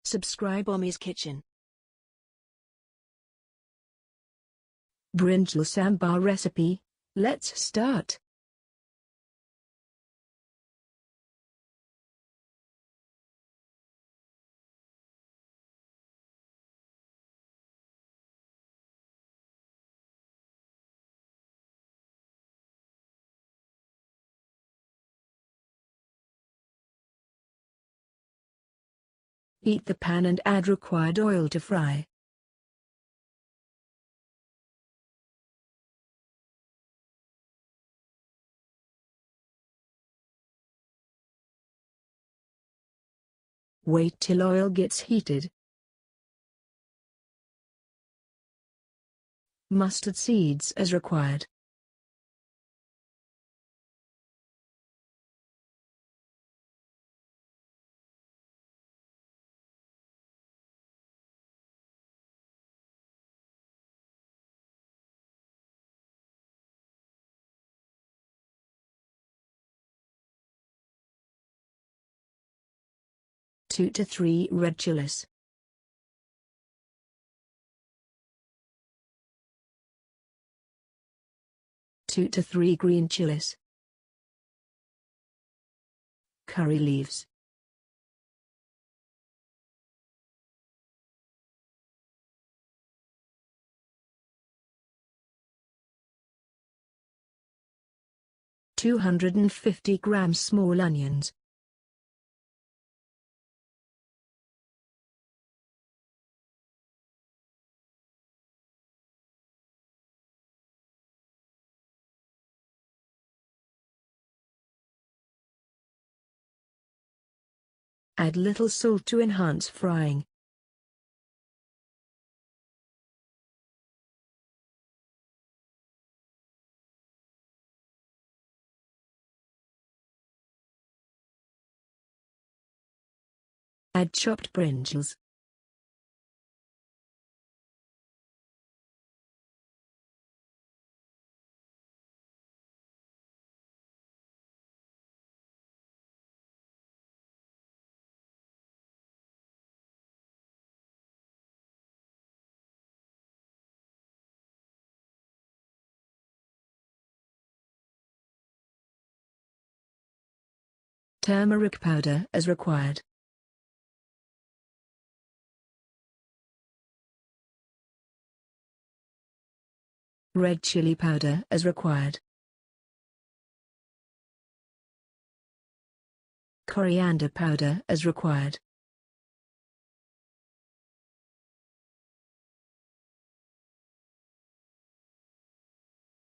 Subscribe Ammis Kitchen. Brinjal Sambar recipe. Let's start. Heat the pan and add required oil to fry. Wait till oil gets heated. Mustard seeds as required. Two to 3 red chillis. 2 to 3 green chillis. Curry leaves. $250 small onions. Add little salt to enhance frying. Add chopped brinjals. Turmeric powder as required. Red chili powder as required. Coriander powder as required.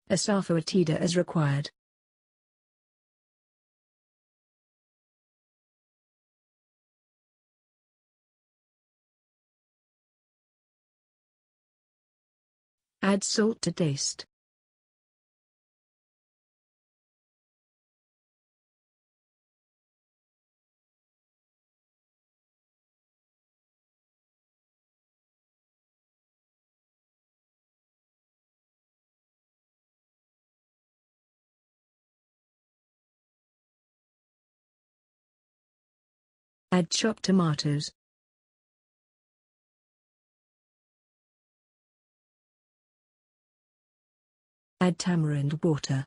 Asafoetida as required. Add salt to taste. Add chopped tomatoes. Add tamarind water.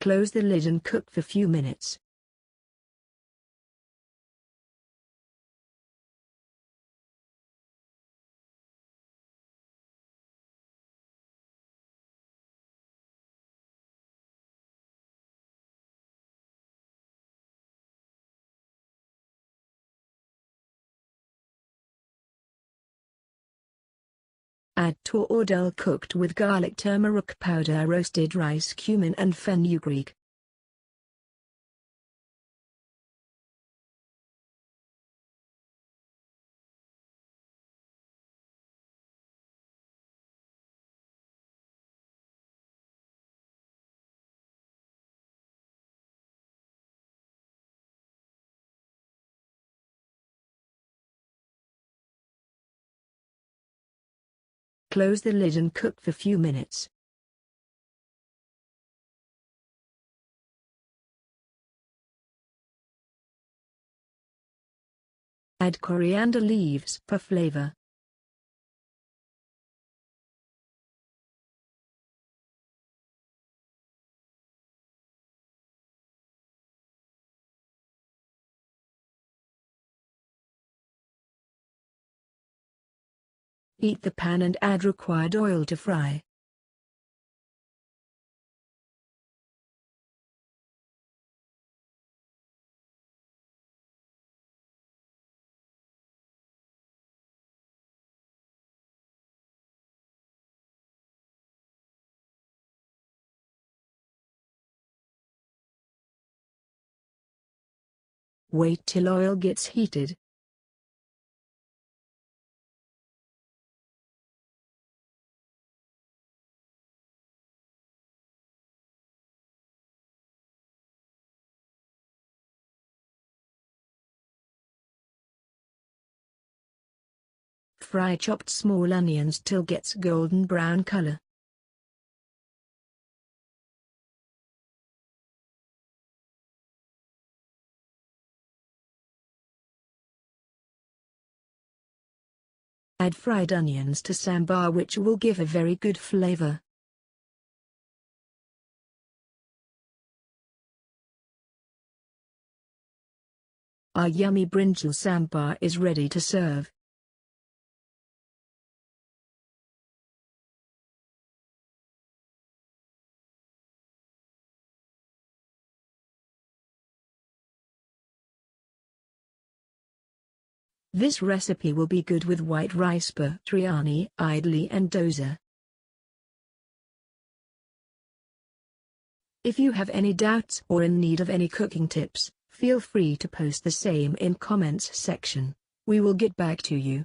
Close the lid and cook for few minutes. Add Toor or dal cooked with garlic, turmeric powder, roasted rice, cumin and fenugreek. Close the lid and cook for few minutes. Add coriander leaves for flavor. Heat the pan and add required oil to fry. Wait till oil gets heated. Fry chopped small onions till gets golden brown color. Add fried onions to sambar, which will give a very good flavor. Our yummy Brinjal Sambar is ready to serve. This recipe will be good with white rice, biryani, idly and dosa. If you have any doubts or in need of any cooking tips, feel free to post the same in comments section. We will get back to you.